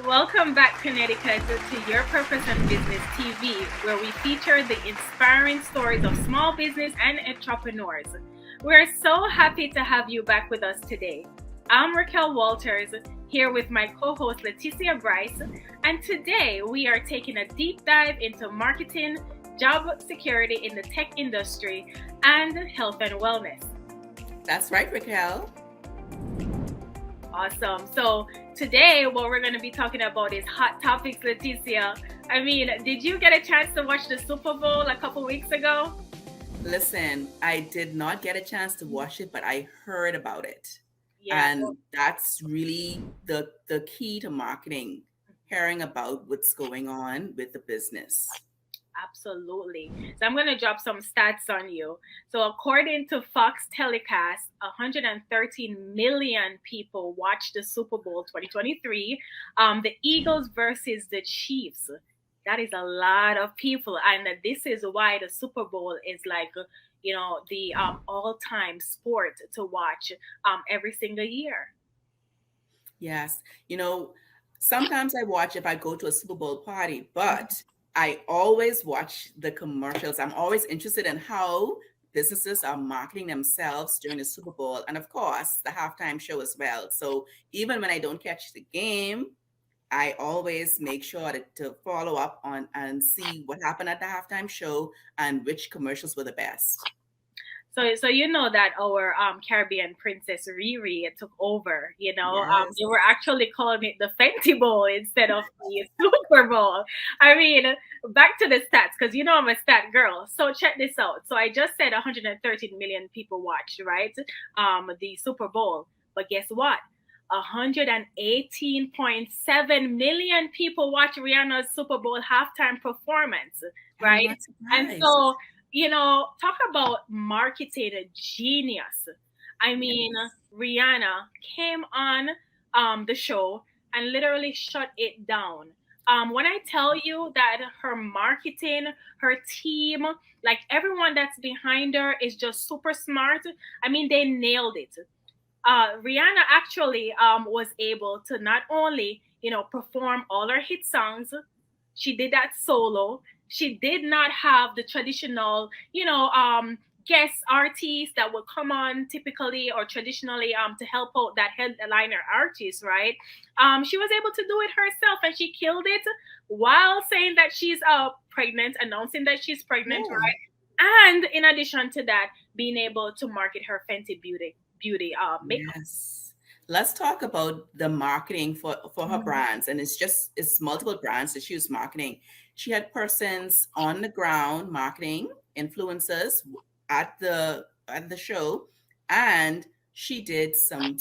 Welcome back, Connecticut, to Your Purpose and Business TV, where we feature the inspiring stories of small business and entrepreneurs. We're so happy to have you back with us today. I'm Raquel Walters, here with my co-host Laticia Brice, and today we are taking a deep dive into marketing, job security in the tech industry, and health and wellness. That's right, Raquel. Awesome. So today, what we're going to be talking about is hot topics, Laticia. I mean, did you get a chance to watch the Super Bowl a couple weeks ago? Listen, I did not get a chance to watch it, but I heard about it. Yeah. And that's really the key to marketing, hearing about what's going on with the business. Absolutely. So I'm going to drop some stats on you. So according to Fox Telecast, 113 million people watched the Super Bowl 2023. The Eagles versus the Chiefs. That is a lot of people. And this is why the Super Bowl is like, the all-time sport to watch every single year. Yes. Sometimes I watch if I go to a Super Bowl party, but I always watch the commercials. I'm always interested in how businesses are marketing themselves during the Super Bowl, and of course, the halftime show as well. So even when I don't catch the game, I always make sure to follow up on and see what happened at the halftime show and which commercials were the best. So you know that our Caribbean princess Riri took over. Yes. They were actually calling it the Fenty Bowl instead of the Super Bowl. I mean, back to the stats because I'm a stat girl. So check this out. So I just said 113 million people watched, right? The Super Bowl, but guess what? 118.7 million people watch Rihanna's Super Bowl halftime performance, I'm right? not And surprised. so talk about marketing genius. I mean, Yes. Rihanna came on the show and literally shut it down. When I tell you that her marketing, her team, like everyone that's behind her is just super smart, I mean, they nailed it. Rihanna actually was able to not only perform all her hit songs, she did that solo. She did not have the traditional guest artists that would come on typically or traditionally to help out that headliner artist, right? She was able to do it herself and she killed it while saying that she's pregnant, announcing that she's pregnant, Oh, right? And in addition to that, being able to market her Fenty beauty makeup. yes. Let's talk about the marketing for her Mhm. brands. And it's multiple brands that she was marketing. She had persons on the ground marketing, influencers at the show, and she did some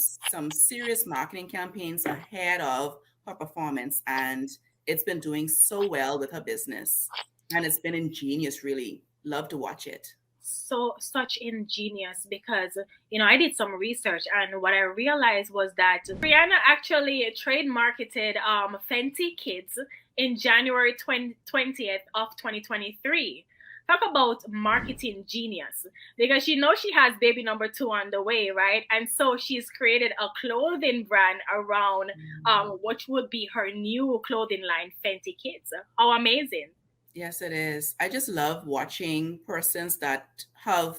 serious marketing campaigns ahead of her performance. And it's been doing so well with her business. And it's been ingenious, really. Love to watch it. So such ingenious because I did some research and what I realized was that Rihanna actually trade marketed Fenty Kids in January 20th of 2023. Talk about marketing genius because she knows she has baby number two on the way, right? And so she's created a clothing brand around what would be her new clothing line, Fenty Kids. How amazing! Yes, it is. I just love watching persons that have,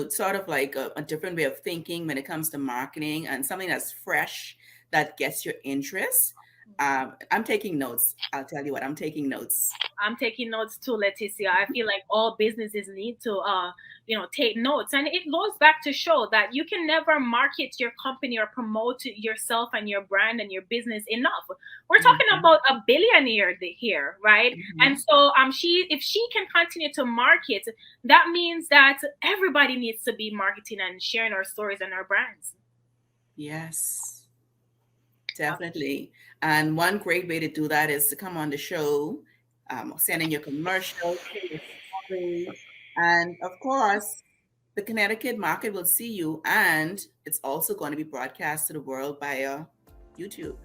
sort of like a different way of thinking when it comes to marketing and something that's fresh that gets your interest. I'm taking notes. I'll tell you what, I'm taking notes. I'm taking notes too, Leticia. I feel like all businesses need to, take notes. And it goes back to show that you can never market your company or promote yourself and your brand and your business enough. We're talking Mhm, about a billionaire here, right? And mhm. so, if she can continue to market, that means that everybody needs to be marketing and sharing our stories and our brands. Yes, definitely. And one great way to do that is to come on the show, send in your commercial, share your story, and of course, the Connecticut market will see you, and it's also going to be broadcast to the world via YouTube.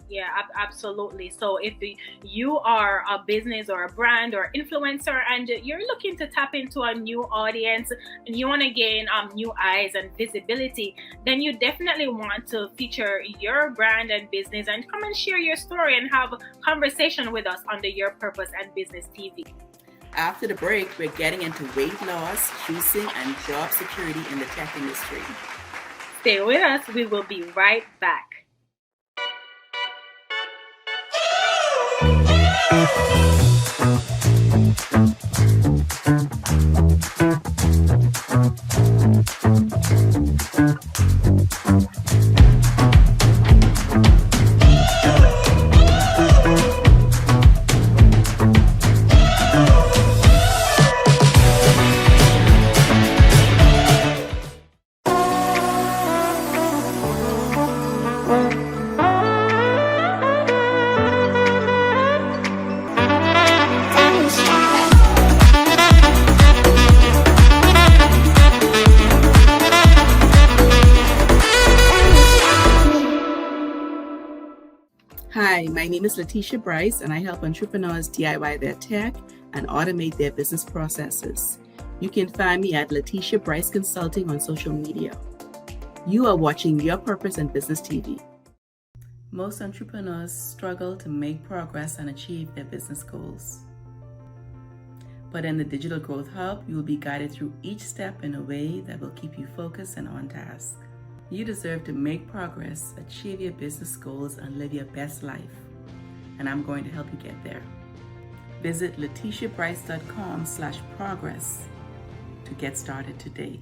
Yeah, absolutely. So if you are a business or a brand or influencer and you're looking to tap into a new audience and you want to gain new eyes and visibility, then you definitely want to feature your brand and business and come and share your story and have a conversation with us on the Your Purpose and Business TV. After the break, we're getting into weight loss, juicing, and job security in the tech industry. Stay with us. We will be right back. Hi, my name is Laticia Brice, and I help entrepreneurs DIY their tech and automate their business processes. You can find me at Laticia Brice Consulting on social media. You are watching Your Purpose and Business TV. Most entrepreneurs struggle to make progress and achieve their business goals. But in the Digital Growth Hub, you will be guided through each step in a way that will keep you focused and on task. You deserve to make progress, achieve your business goals, and live your best life. And I'm going to help you get there. Visit LaticiaBrice.com/progress to get started today.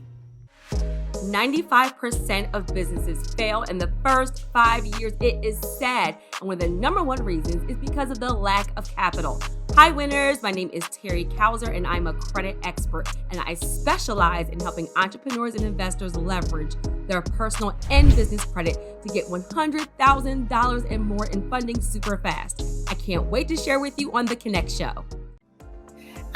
95% of businesses fail in the first 5 years. It is sad. And one of the number one reasons is because of the lack of capital. Hi winners, my name is Terry Kauser and I'm a credit expert and I specialize in helping entrepreneurs and investors leverage their personal and business credit to get $100,000 and more in funding super fast. I can't wait to share with you on The Connect Show.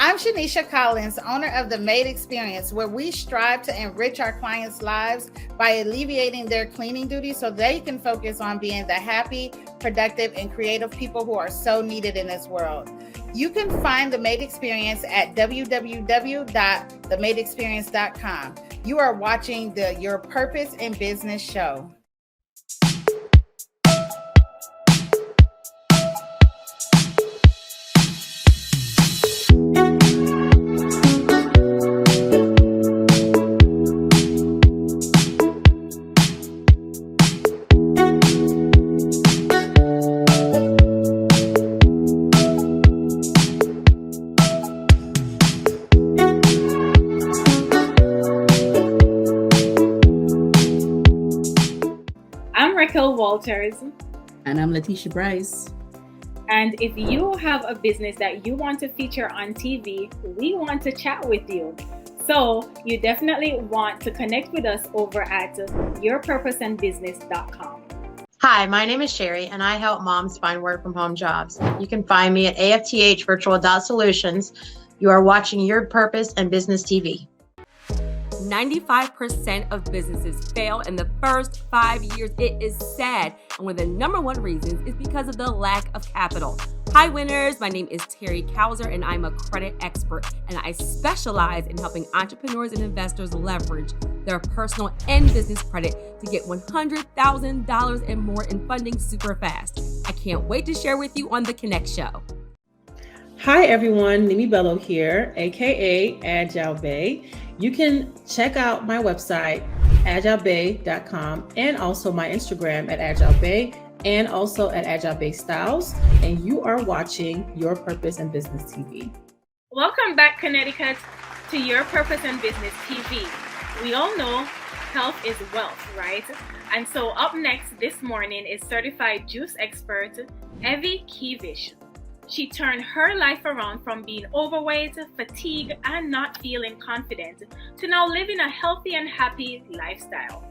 I'm Shanisha Collins, owner of The Maid Experience, where we strive to enrich our clients' lives by alleviating their cleaning duties so they can focus on being the happy, productive, and creative people who are so needed in this world. You can find The Maid Experience at www.themaidexperience.com. You are watching the Your Purpose in Business show. Walters. And I'm Laticia Brice. And if you have a business that you want to feature on TV, we want to chat with you. So you definitely want to connect with us over at yourpurposeandbusiness.com. Hi, my name is Sherry, and I help moms find work from home jobs. You can find me at AFTH Virtual Adult Solutions. You are watching Your Purpose and Business TV. 95% of businesses fail in the first 5 years. It is sad. And one of the number one reasons is because of the lack of capital. Hi winners, my name is Terry Kauser and I'm a credit expert and I specialize in helping entrepreneurs and investors leverage their personal and business credit to get $100,000 and more in funding super fast. I can't wait to share with you on The Connect Show. Hi everyone, Nimi Bello here, aka Agile Bay. You can check out my website, agilebay.com, and also my Instagram at agilebay, and also at agilebay styles. And you are watching Your Purpose and Business TV. Welcome back, Connecticut, to Your Purpose and Business TV. We all know health is wealth, right? And so up next this morning is certified juice expert, Evie Kevish. She turned her life around from being overweight, fatigued, and not feeling confident to now living a healthy and happy lifestyle.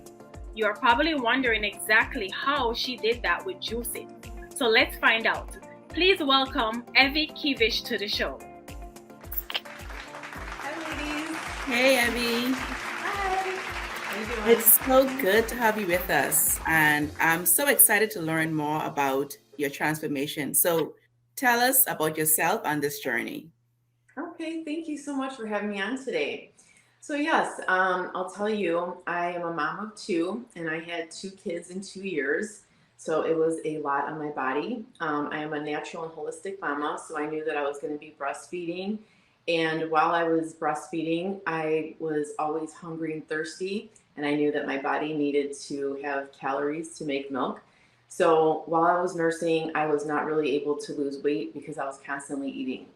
You are probably wondering exactly how she did that with juicing. So let's find out. Please welcome Evie Kevish to the show. Hi, ladies. Hey, Evie. Hi. How you doing? It's so good to have you with us. And I'm so excited to learn more about your transformation. So tell us about yourself on this journey. Okay, thank you so much for having me on today. So yes, I'll tell you, I am a mom of two, and I had two kids in 2 years. So it was a lot on my body. I am a natural and holistic mama, so I knew that I was going to be breastfeeding. And while I was breastfeeding, I was always hungry and thirsty, and I knew that my body needed to have calories to make milk. So while I was nursing, I was not really able to lose weight because I was constantly eating.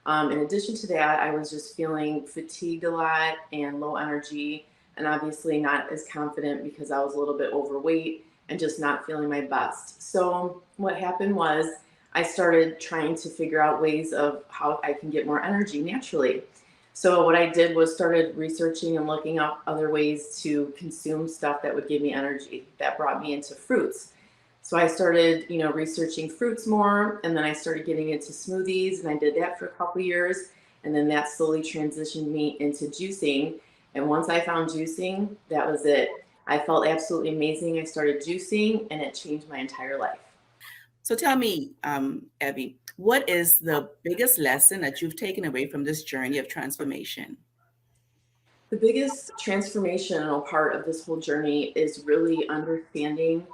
In addition to that, I was just feeling fatigued a lot and low energy, and obviously not as confident because I was a little bit overweight and just not feeling my best. So what happened was I started trying to figure out ways of how I can get more energy naturally. So what I did was started researching and looking up other ways to consume stuff that would give me energy. That brought me into fruits. So I started, researching fruits more, and then I started getting into smoothies, and I did that for a couple of years, and then that slowly transitioned me into juicing. And once I found juicing, that was it. I felt absolutely amazing. I started juicing, and it changed my entire life. So tell me, Evie, what is the biggest lesson that you've taken away from this journey of transformation? The biggest transformational part of this whole journey is really understanding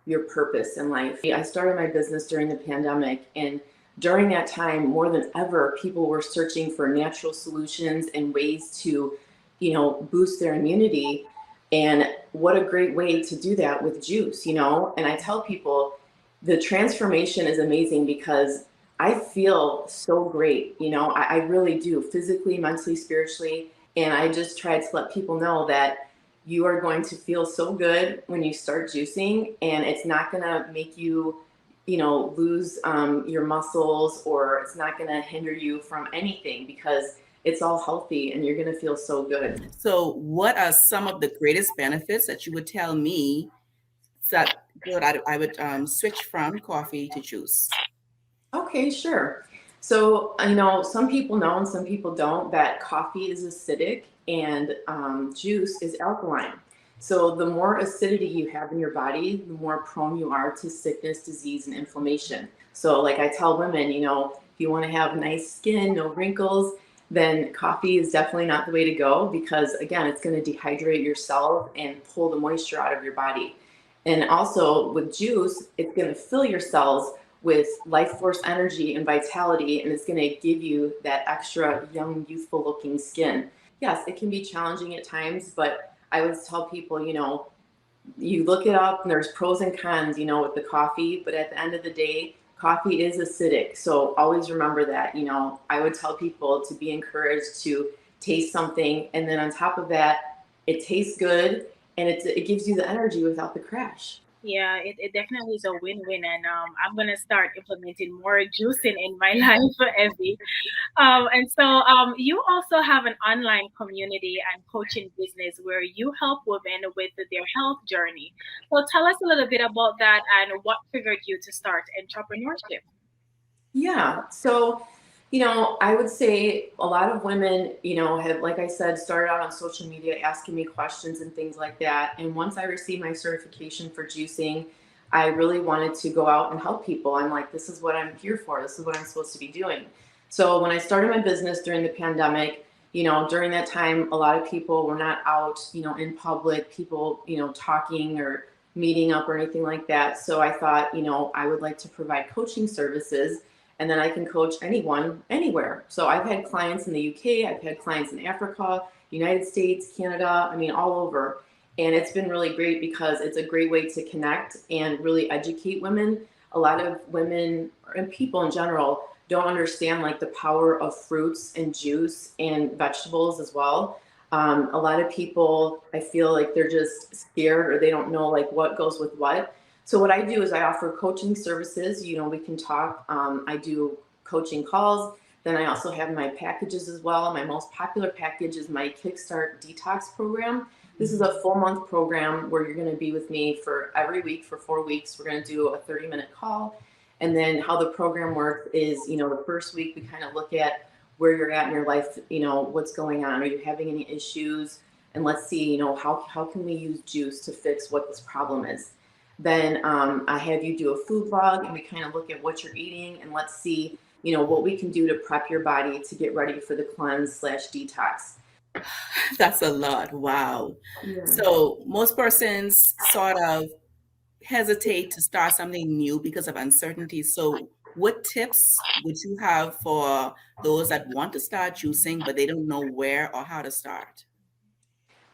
your purpose in life. I started my business during the pandemic, and during that time, more than ever, people were searching for natural solutions and ways to, boost their immunity. And what a great way to do that with juice, And I tell people the transformation is amazing because I feel so great, I really do, physically, mentally, spiritually. And I just try to let people know that you are going to feel so good when you start juicing, and it's not going to make you, lose your muscles, or it's not going to hinder you from anything because it's all healthy and you're going to feel so good. So what are some of the greatest benefits that you would tell me that I would switch from coffee to juice? Okay, sure. So, some people know and some people don't that coffee is acidic and juice is alkaline. So, the more acidity you have in your body, the more prone you are to sickness, disease, and inflammation. So, like I tell women, if you want to have nice skin, no wrinkles, then coffee is definitely not the way to go because, again, it's going to dehydrate your cells and pull the moisture out of your body. And also with juice, it's going to fill your cells with life force energy and vitality, and it's going to give you that extra young, youthful looking skin. Yes, it can be challenging at times, but I always tell people, you look it up and there's pros and cons, with the coffee, but at the end of the day, coffee is acidic. So always remember that, I would tell people to be encouraged to taste something. And then on top of that, it tastes good and it gives you the energy without the crash. Yeah, it definitely is a win-win, and I'm gonna start implementing more juicing in my life for Evie. And so you also have an online community and coaching business where you help women with their health journey. So tell us a little bit about that and what triggered you to start entrepreneurship. Yeah. So, I would say a lot of women, have, like I said, started out on social media asking me questions and things like that. And once I received my certification for juicing, I really wanted to go out and help people. I'm like, this is what I'm here for. This is what I'm supposed to be doing. So when I started my business during the pandemic, during that time, a lot of people were not out, in public, people, talking or meeting up or anything like that. So I thought, I would like to provide coaching services, and then I can coach anyone, anywhere. So I've had clients in the UK, I've had clients in Africa, United States, Canada, all over. And it's been really great because it's a great way to connect and really educate women. A lot of women and people in general don't understand like the power of fruits and juice and vegetables as well. A lot of people, I feel like they're just scared or they don't know like what goes with what. So what I do is I offer coaching services. We can talk. I do coaching calls. Then I also have my packages as well. My most popular package is my Kickstart Detox program. This is a full month program where you're going to be with me for every week for 4 weeks. We're going to do a 30-minute call. And then how the program works is, the first week we kind of look at where you're at in your life, what's going on. Are you having any issues? And let's see, how can we use juice to fix what this problem is? Then I have you do a food log, and we kind of look at what you're eating, and let's see, what we can do to prep your body to get ready for the cleanse/detox. That's a lot. Wow. Yeah. So most persons sort of hesitate to start something new because of uncertainty. So what tips would you have for those that want to start juicing, but they don't know where or how to start?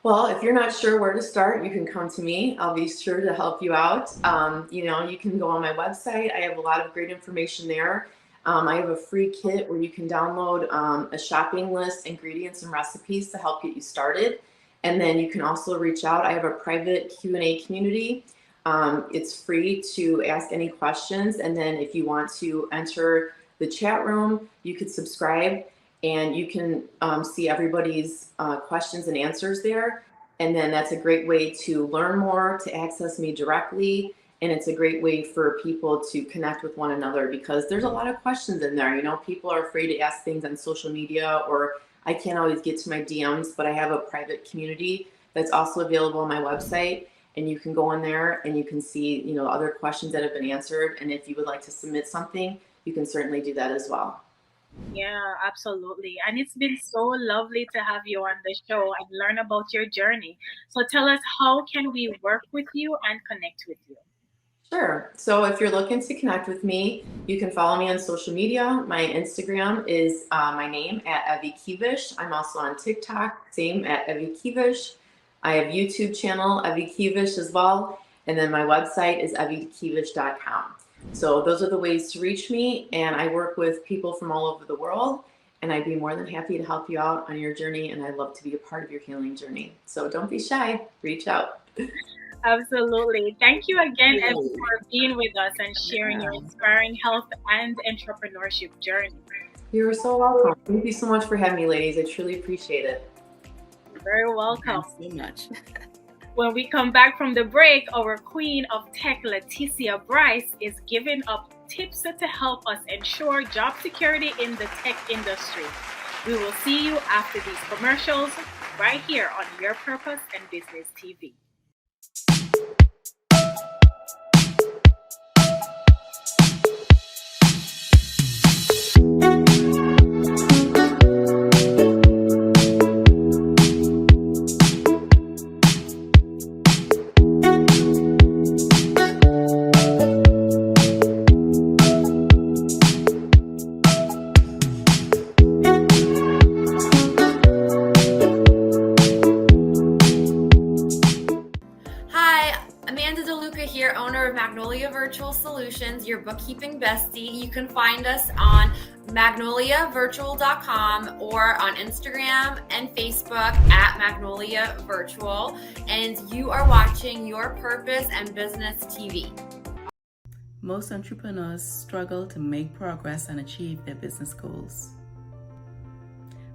Well, if you're not sure where to start, you can come to me. I'll be sure to help you out. You can go on my website. I have a lot of great information there. I have a free kit where you can download a shopping list, ingredients, and recipes to help get you started. And then you can also reach out. I have a private Q&A community. It's free to ask any questions. And then if you want to enter the chat room, you could subscribe, and you can see everybody's questions and answers there. And then that's a great way to learn more, to access me directly. And it's a great way for people to connect with one another, because there's a lot of questions in there. People are afraid to ask things on social media, or I can't always get to my DMs, but I have a private community that's also available on my website. And you can go in there and you can see, other questions that have been answered. And if you would like to submit something, you can certainly do that as well. Yeah, absolutely. And it's been so lovely to have you on the show and learn about your journey. So tell us, how can we work with you and connect with you? Sure. So if you're looking to connect with me, you can follow me on social media. My Instagram is my name @Evie Kevish. I'm also on TikTok, same @Evie Kevish. I have YouTube channel, Evie Kevish, as well. And then my website is eviekevish.com. So those are the ways to reach me. And I work with people from all over the world. And I'd be more than happy to help you out on your journey. And I'd love to be a part of your healing journey. So don't be shy. Reach out. Absolutely. Thank you again, Evie, for being with us and sharing your inspiring health and entrepreneurship journey. You're so welcome. Thank you so much for having me, ladies. I truly appreciate it. You're very welcome. Thanks so much. When we come back from the break, our queen of tech, Laticia Brice, is giving up tips to help us ensure job security in the tech industry. We will see you after these commercials right here on Your Purpose and Business TV. Your bookkeeping bestie. You can find us on magnoliavirtual.com or on Instagram and Facebook @magnoliavirtual. And you are watching Your Purpose and Business TV. Most entrepreneurs struggle to make progress and achieve their business goals.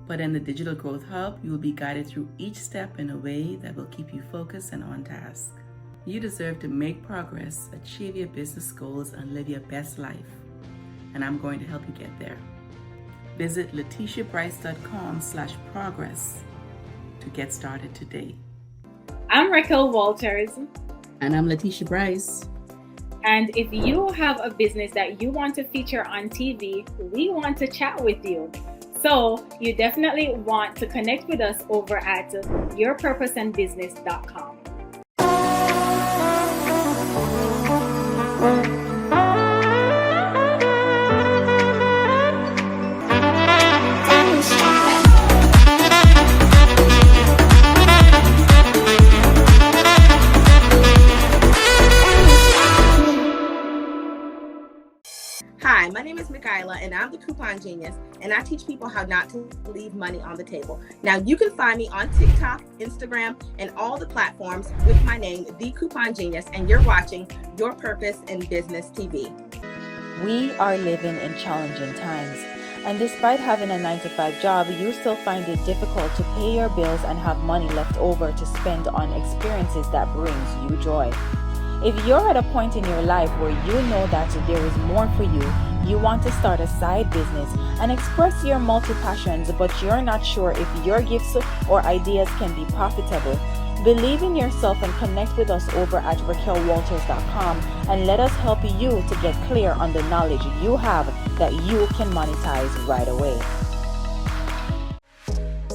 But in the Digital Growth Hub, you will be guided through each step in a way that will keep you focused and on task. You deserve to make progress, achieve your business goals, and live your best life. And I'm going to help you get there. Visit laticiabrice.com/progress to get started today. I'm Raquel Walters. And I'm Laticia Brice. And if you have a business that you want to feature on TV, we want to chat with you. So you definitely want to connect with us over at yourpurposeandbusiness.com. Hi, my name is Michaela, and I'm the Coupon Genius, and I teach people how not to leave money on the table. Now, you can find me on TikTok, Instagram, and all the platforms with my name, The Coupon Genius, and you're watching Your Purpose in Business TV. We are living in challenging times, and despite having a 9-to-5 job, you still find it difficult to pay your bills and have money left over to spend on experiences that brings you joy. If you're at a point in your life where you know that there is more for you, you want to start a side business and express your multi-passions, but you're not sure if your gifts or ideas can be profitable, Believe in yourself and connect with us over at RaquelWalters.com and let us help you to get clear on the knowledge you have that you can monetize right away.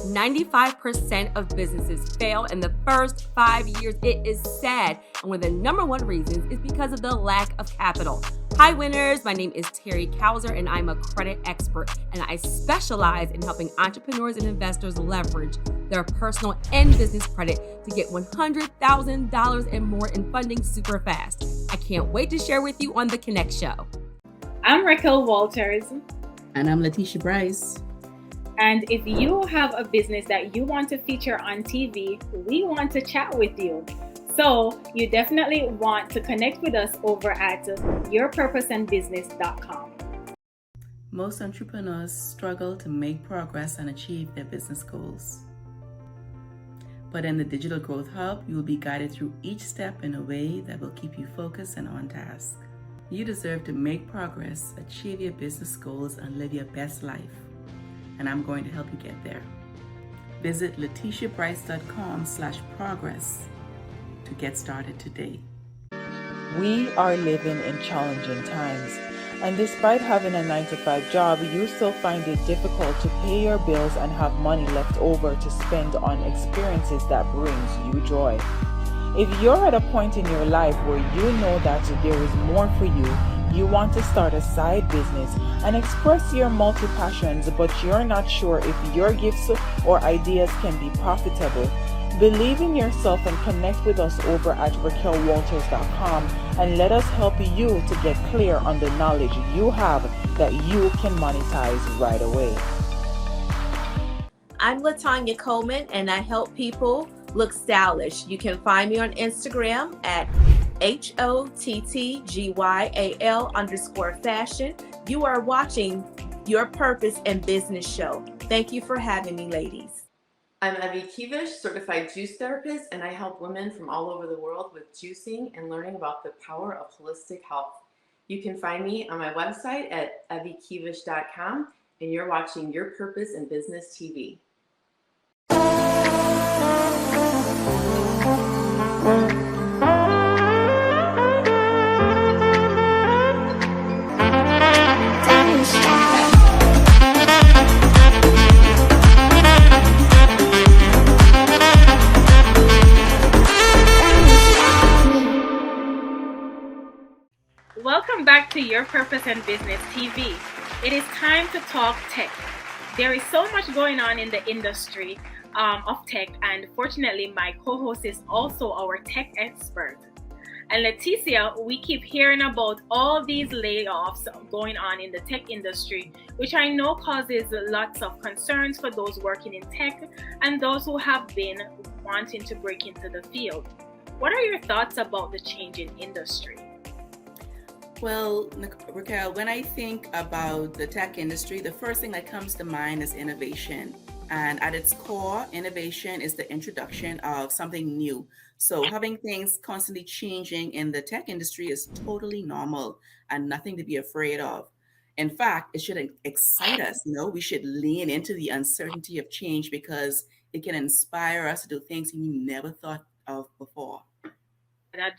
95% of businesses fail in the first 5 years. It is sad. And one of the number one reasons is because of the lack of capital. Hi, winners. My name is Terry Kauser, and I'm a credit expert. And I specialize in helping entrepreneurs and investors leverage their personal and business credit to get $100,000 and more in funding super fast. I can't wait to share with you on The Connect Show. I'm Raquel Walters. And I'm Laticia Brice. And if you have a business that you want to feature on TV, we want to chat with you. So you definitely want to connect with us over at yourpurposeandbusiness.com. Most entrepreneurs struggle to make progress and achieve their business goals. But in the Digital Growth Hub, you will be guided through each step in a way that will keep you focused and on task. You deserve to make progress, achieve your business goals, and live your best life. And I'm going to help you get there. Visit LaticiaBrice.com/progress to get started today. We are living in challenging times, and despite having a 9-to-5 job, you still find it difficult to pay your bills and have money left over to spend on experiences that brings you joy. If you're at a point in your life where you know that there is more for you, you want to start a side business and express your multi-passions, but you're not sure if your gifts or ideas can be profitable, believe in yourself and connect with us over at RaquelWalters.com and let us help you to get clear on the knowledge you have that you can monetize right away. I'm Latanya Coleman, and I help people look stylish. You can find me on Instagram at HOTTGYAL_fashion. You are watching Your Purpose and Business Show. Thank you for having me, ladies. I'm Evie Kevish, certified juice therapist, and I help women from all over the world with juicing and learning about the power of holistic health. You can find me on my website at eviekevish.com, and you're watching Your Purpose and Business TV. Welcome back to Your Purpose and Business TV. It is time to talk tech. There is so much going on in the industry of tech, and fortunately, my co-host is also our tech expert. And Laticia, we keep hearing about all these layoffs going on in the tech industry, which I know causes lots of concerns for those working in tech and those who have been wanting to break into the field. What are your thoughts about the change in industry? Well, Raquel, when I think about the tech industry, the first thing that comes to mind is innovation. And at its core, innovation is the introduction of something new. So having things constantly changing in the tech industry is totally normal and nothing to be afraid of. In fact, it should excite us. We should lean into the uncertainty of change because it can inspire us to do things we never thought of before.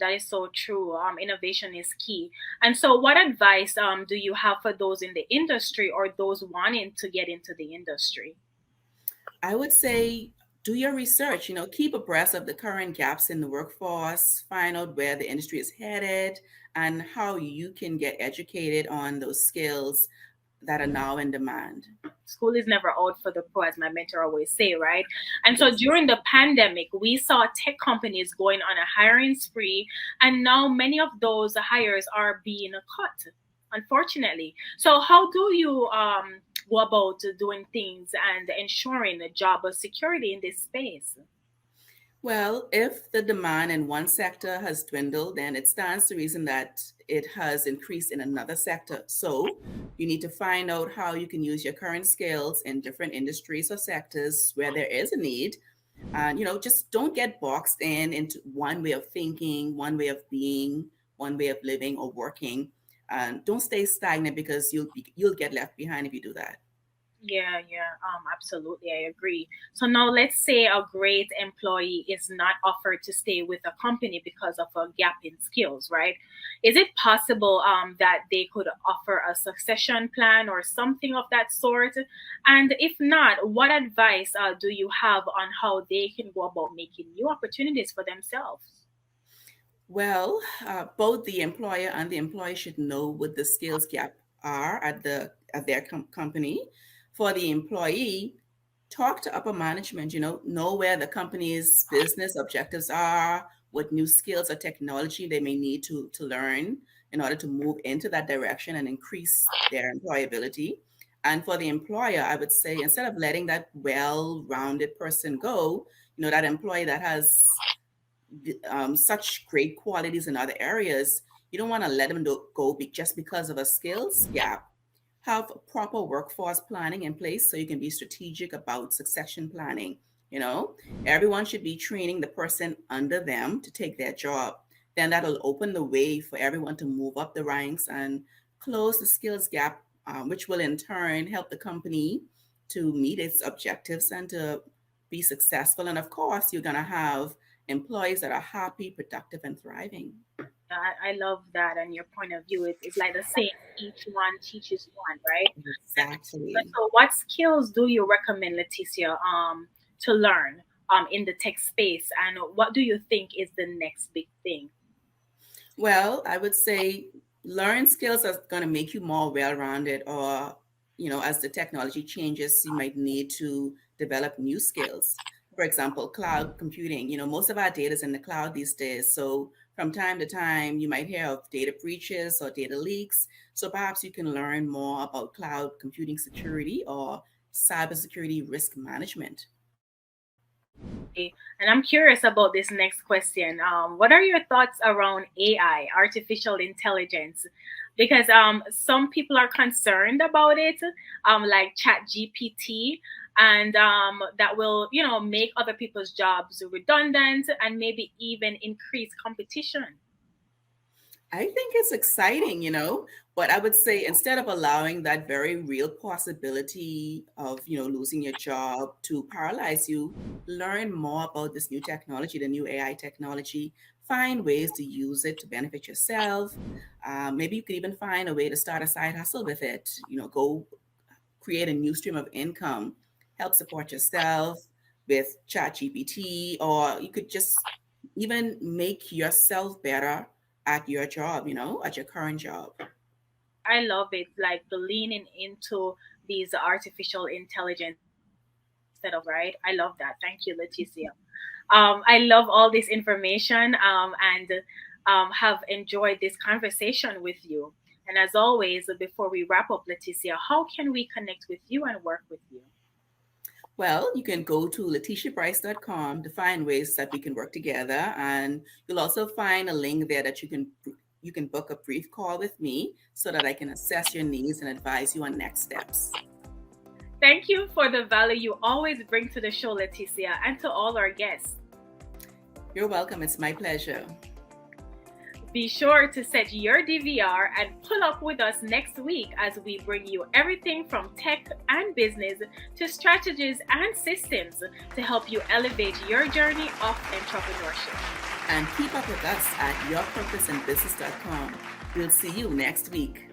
That is so true. Innovation is key. And so what advice do you have for those in the industry or those wanting to get into the industry? I would say do your research, keep abreast of the current gaps in the workforce, find out where the industry is headed and how you can get educated on those skills that are now in demand. School is never out for the pro, as my mentor always say, right? And so during the pandemic, we saw tech companies going on a hiring spree, and now many of those hires are being cut, unfortunately. So how do you go about doing things and ensuring the job security in this space? Well, if the demand in one sector has dwindled, then it stands to reason that it has increased in another sector. So you need to find out how you can use your current skills in different industries or sectors where there is a need. And, just don't get boxed into one way of thinking, one way of being, one way of living or working. And don't stay stagnant because you'll get left behind if you do that. Yeah, yeah, absolutely. I agree. So now let's say a great employee is not offered to stay with a company because of a gap in skills, right? Is it possible that they could offer a succession plan or something of that sort? And if not, what advice do you have on how they can go about making new opportunities for themselves? Well, both the employer and the employee should know what the skills gap are at their company. For the employee, talk to upper management. Know where the company's business objectives are, what new skills or technology they may need to learn in order to move into that direction and increase their employability. And for the employer, I would say instead of letting that well-rounded person go, that employee that has such great qualities in other areas, you don't want to let them go just because of a skills gap. Have proper workforce planning in place so you can be strategic about succession planning. You know, Everyone should be training the person under them to take their job. Then that'll open the way for everyone to move up the ranks and close the skills gap, which will in turn help the company to meet its objectives and to be successful. And of course, you're going to have employees that are happy, productive, and thriving. I love that, and your point of view is like the same. Each one teaches one, right? Exactly. So, what skills do you recommend, Laticia, to learn in the tech space, and what do you think is the next big thing? Well, I would say learn skills that's going to make you more well-rounded, or, as the technology changes, you might need to develop new skills. For example, cloud computing. Most of our data is in the cloud these days. So from time to time, you might hear of data breaches or data leaks. So perhaps you can learn more about cloud computing security or cybersecurity risk management. Okay. And I'm curious about this next question. What are your thoughts around AI, artificial intelligence? Because some people are concerned about it, like Chat GPT, and that will, make other people's jobs redundant and maybe even increase competition. I think it's exciting, but I would say instead of allowing that very real possibility of, losing your job to paralyze you, learn more about this new technology, the new AI technology, find ways to use it to benefit yourself. Maybe you could even find a way to start a side hustle with it, go create a new stream of income, help support yourself with ChatGPT, or you could just even make yourself better at your job, at your current job. I love it, like the leaning into these artificial intelligence instead of right. I love that. Thank you, Leticia. I love all this information and have enjoyed this conversation with you. And as always, before we wrap up, Leticia, how can we connect with you and work with you? Well, you can go to laticiabrice.com to find ways that we can work together. And you'll also find a link there that you can book a brief call with me so that I can assess your needs and advise you on next steps. Thank you for the value you always bring to the show, Leticia, and to all our guests. You're welcome. It's my pleasure. Be sure to set your DVR and pull up with us next week as we bring you everything from tech and business to strategies and systems to help you elevate your journey of entrepreneurship. And keep up with us at yourpurposeandbusiness.com. We'll see you next week.